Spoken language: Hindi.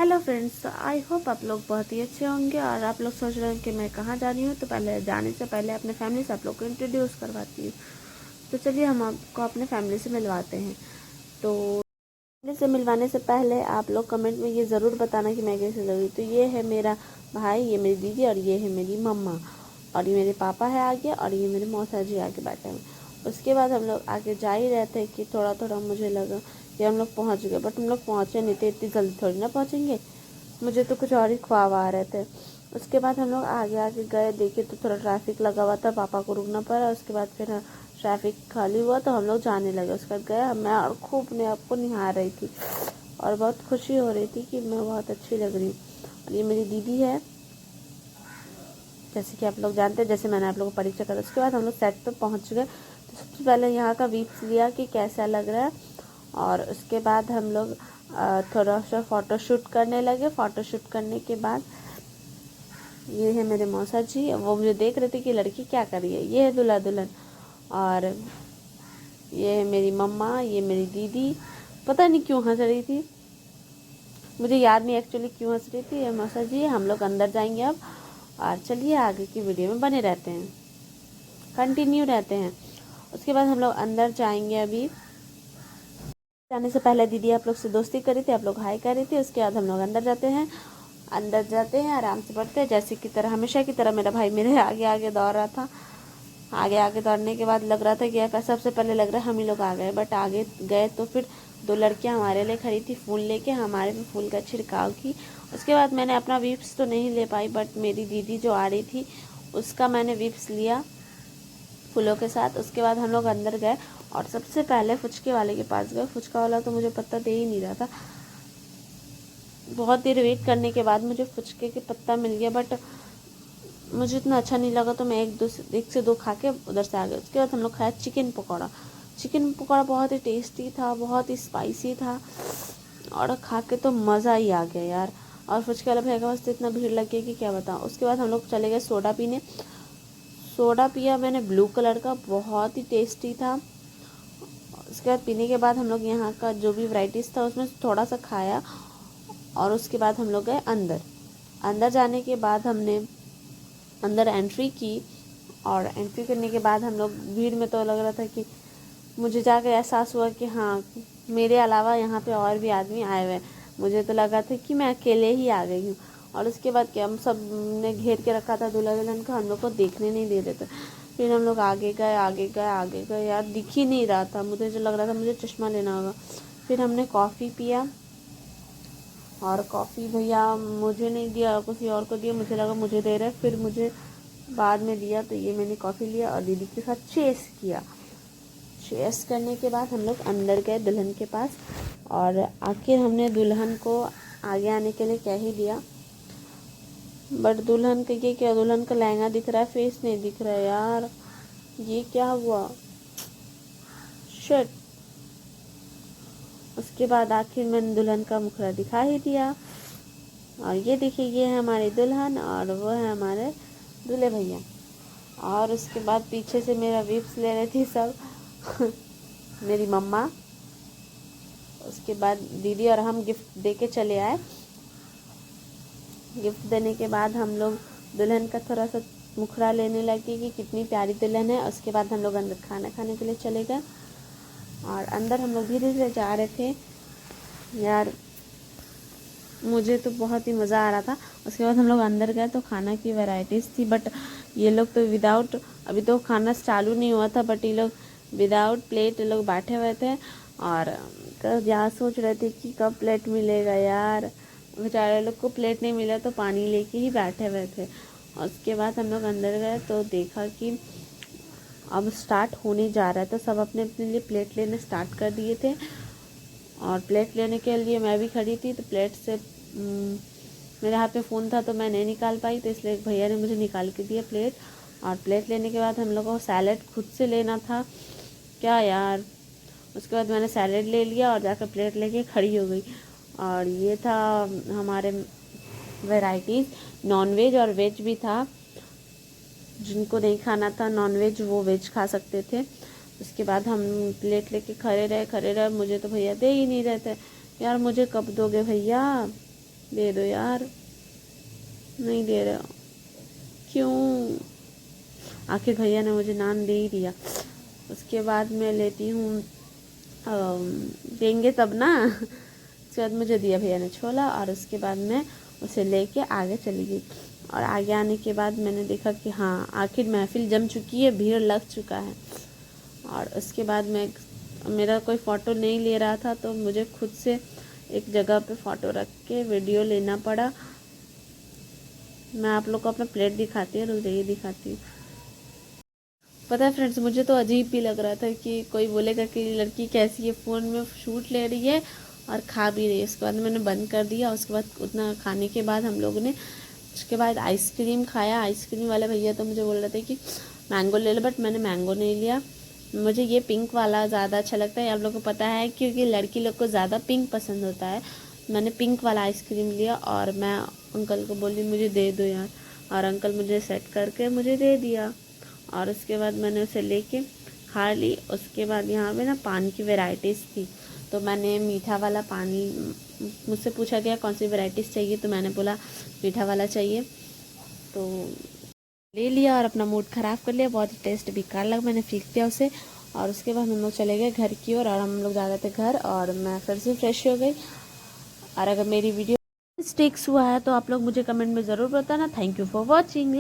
हेलो फ्रेंड्स, आई होप आप लोग बहुत ही अच्छे होंगे। और आप लोग सोच रहे हैं कि मैं कहाँ जा रही हूँ, तो पहले जाने से पहले अपने फैमिली से आप लोग को इंट्रोड्यूस करवाती हूँ। तो चलिए हम आपको अपने फैमिली से मिलवाते हैं। तो फैमिली से मिलवाने से पहले आप लोग कमेंट में ये ज़रूर बताना कि मैं कैसे लगी। तो ये है मेरा भाई, ये मेरी दीदी और ये है मेरी मम्मा, और ये मेरे पापा है आगे, और ये मेरे मौसा जी आगे बैठे हैं। उसके बाद हम लोग आगे जा ही रहे थे कि थोड़ा थोड़ा मुझे लगा कि हम लोग पहुँच गए, बट हम लोग पहुँचे नहीं थे। इतनी जल्दी थोड़ी ना पहुँचेंगे, मुझे तो कुछ और ही ख्वाब आ रहे थे। उसके बाद हम लोग आगे आगे गए, देखे तो थोड़ा ट्रैफिक लगा हुआ था, पापा को रुकना पड़ा। उसके बाद फिर ट्रैफिक खाली हुआ तो हम लोग जाने लगे। उसके बाद गए मैं, और खूब अपने आप को निहार रही थी और बहुत खुशी हो रही थी कि मैं बहुत अच्छी लग रही हूँ। और ये मेरी दीदी है, जैसे कि आप लोग जानते हैं, जैसे मैंने आप लोगों को परिचय करा। उसके बाद हम लोग सेट पे पहुँच गए। तो सबसे पहले यहाँ का वीप्स लिया कि कैसा लग रहा है, और उसके बाद हम लोग थोड़ा सा फ़ोटोशूट करने लगे। फ़ोटोशूट करने के बाद ये है मेरे मौसा जी, वो मुझे देख रहे थे कि लड़की क्या कर रही है। ये है दूल्हा दुल्हन, और ये है मेरी मम्मा, ये मेरी दीदी। पता नहीं क्यों हंस रही थी, मुझे याद नहीं एक्चुअली क्यों हंस रही थी। ये मौसा जी, हम लोग अंदर जाएंगे अब, और चलिए आगे की वीडियो में बने रहते हैं, कंटिन्यू रहते हैं। उसके बाद हम लोग अंदर जाएंगे। अभी जाने से पहले दीदी आप लोग से दोस्ती करी थी, आप लोग हाई कर रही थी। उसके बाद हम लोग अंदर जाते हैं, आराम से बढ़ते हैं। जैसे की तरह, हमेशा की तरह मेरा भाई मेरे आगे आगे दौड़ रहा था। आगे आगे दौड़ने के बाद लग रहा था कि सबसे पहले लग रहा है हम ही लोग आ गए, बट आगे गए तो फिर दो लड़कियां हमारे लिए खड़ी थी, फूल लेके हमारे भी फूल का छिड़काव की। उसके बाद मैंने अपना विप्स तो नहीं ले पाई, बट मेरी दीदी जो आ रही थी उसका मैंने विप्स लिया फूलों के साथ। उसके बाद हम लोग अंदर गए, और सबसे पहले फुचके वाले के पास गए। फुचका वाला तो मुझे पत्ता दे ही नहीं रहा था। बहुत देर वेट करने के बाद मुझे फुचके के पत्ता मिल गया, बट मुझे इतना अच्छा नहीं लगा, तो मैं एक से दो खा के उधर से आ गए। उसके बाद हम लोग खाया चिकन पकौड़ा। चिकन पकौड़ा बहुत ही टेस्टी था, बहुत ही स्पाइसी था, और खा के तो मज़ा ही आ गया यार। और फुचके वाला भैया के पास तो इतना भीड़ लग गई कि क्या बताऊँ। उसके बाद हम लोग चले गए सोडा पीने। सोडा पिया मैंने ब्लू कलर का, बहुत ही टेस्टी था। उसके बाद पीने के बाद हम लोग यहाँ का जो भी वैराइटीज़ था उसमें थोड़ा सा खाया, और उसके बाद हम लोग गए अंदर। अंदर जाने के बाद हमने अंदर एंट्री की, और एंट्री करने के बाद हम लोग भीड़ में तो लग रहा था कि मुझे जाकर एहसास हुआ कि हाँ, मेरे अलावा यहाँ पे और भी आदमी आए हुए हैं। मुझे तो लगा था कि मैं अकेले ही आ गई हूँ। और उसके बाद क्या, हम सब ने घेर के रखा था दूल्हा दुल्हन का, हम लोग को देखने नहीं दे रहे थे। फिर हम लोग आगे गए आगे गए आगे गए, यार दिख ही नहीं रहा था। मुझे जो लग रहा था मुझे चश्मा लेना होगा। फिर हमने कॉफ़ी पिया, और कॉफ़ी भैया मुझे नहीं दिया, किसी और को दिया, मुझे लगा मुझे दे रहे, फिर मुझे बाद में दिया। तो ये मैंने कॉफ़ी लिया और दीदी के साथ चेस किया। चेस करने के बाद हम लोग अंदर गए दुल्हन के पास, और आखिर हमने दुल्हन को आगे आने के लिए कह ही दिया। बट दुल्हन का ये क्या, दुल्हन का लहंगा दिख रहा है, फेस नहीं दिख रहा है यार, ये क्या हुआ, शिट। उसके बाद आखिर मैंने दुल्हन का मुखड़ा दिखा ही दिया। और ये देखिए, ये है हमारी दुल्हन और वो है हमारे दूल्हे भैया। और उसके बाद पीछे से मेरा विप्स ले रही थी सब मेरी मम्मा। उसके बाद दीदी और हम गिफ्ट दे के चले आए। गिफ्ट देने के बाद हम लोग दुल्हन का थोड़ा सा मुखड़ा लेने लगे कि कितनी प्यारी दुल्हन है। उसके बाद हम लोग अंदर खाना खाने के लिए चले गए, और अंदर हम लोग धीरे धीरे जा रहे थे। यार मुझे तो बहुत ही मज़ा आ रहा था। उसके बाद हम लोग अंदर गए तो खाना की वैरायटीज़ थी, बट ये लोग तो विदाउट, अभी तो खाना चालू नहीं हुआ था, बट ये लोग विदाउट प्लेट ये लोग बैठे हुए थे। और यहाँ सोच रहे थे कि कब प्लेट मिलेगा यार। बेचारे लोग को प्लेट नहीं मिला तो पानी लेके ही बैठे हुए थे। उसके बाद हम लोग अंदर गए तो देखा कि अब स्टार्ट होने जा रहा है, तो सब अपने अपने लिए प्लेट लेने स्टार्ट कर दिए थे। और प्लेट लेने के लिए मैं भी खड़ी थी, तो प्लेट से मेरे हाथ में फ़ोन था तो मैं नहीं निकाल पाई, तो इसलिए एक भैया ने मुझे निकाल के दिया प्लेट। और प्लेट लेने के बाद हम लोगों को सैलेड खुद से लेना था, क्या यार। उसके बाद मैंने सैलेड ले लिया और जाकर प्लेट लेके खड़ी हो गई। और ये था हमारे वैराइटीज़, नॉन वेज और वेज भी था। जिनको नहीं खाना था नॉन वेज, वो वेज खा सकते थे। उसके बाद हम प्लेट लेके खड़े रहे, मुझे तो भैया दे ही नहीं रहे थे। यार मुझे कब दोगे भैया। दे दो यार, नहीं दे रहे हो क्यों? आखिर भैया ने मुझे नान दे ही दिया। उसके बाद मैं लेती हूँ, देंगे तब ना। उसके बाद मुझे दिया भैया ने छोला, और उसके बाद मैं उसे लेके आगे चली गई। और आगे आने के बाद मैंने देखा कि हाँ, आखिर महफिल जम चुकी है, भीड़ लग चुका है। और उसके बाद मेरा कोई फ़ोटो नहीं ले रहा था, तो मुझे खुद से एक जगह पे फ़ोटो रख के वीडियो लेना पड़ा। मैं आप लोग को अपना प्लेट दिखाती हूँ, रुक जाइए दिखाती हूँ। पता है फ्रेंड्स, मुझे तो अजीब भी लग रहा था कि कोई बोलेगा कि लड़की कैसी है, फ़ोन में शूट ले रही है और खा भी रही है। उसके बाद मैंने बंद कर दिया। उसके बाद उतना खाने के बाद हम लोगों ने उसके बाद आइसक्रीम खाया। आइसक्रीम वाले भैया तो मुझे बोल रहे थे कि मैंगो ले लो, बट मैंने मैंगो नहीं लिया। मुझे ये पिंक वाला ज़्यादा अच्छा लगता है, आप लोगों को पता है, क्योंकि लड़की लोग को ज़्यादा पिंक पसंद होता है। मैंने पिंक वाला आइसक्रीम लिया और मैं अंकल को बोली मुझे दे दो यार, और अंकल मुझे सेट करके मुझे दे दिया। और उसके बाद मैंने उसे लेके खा ली। उसके बाद यहाँ पे ना पानी की वैरायटीज़ थी, तो मैंने मीठा वाला पानी, मुझसे पूछा गया कौन सी वैरायटीज़ चाहिए, तो मैंने बोला मीठा वाला चाहिए, तो ले लिया और अपना मूड ख़राब कर लिया। बहुत ही टेस्ट बेकार लगा, मैंने फेंक दिया उसे। और उसके बाद हम लोग चले गए घर की ओर, और हम लोग जा रहे थे घर, और मैं फिर से फ्रेश हो गई। और अगर मेरी वीडियो स्टिक्स हुआ है तो आप लोग मुझे कमेंट में ज़रूर बताना। Thank you for watching.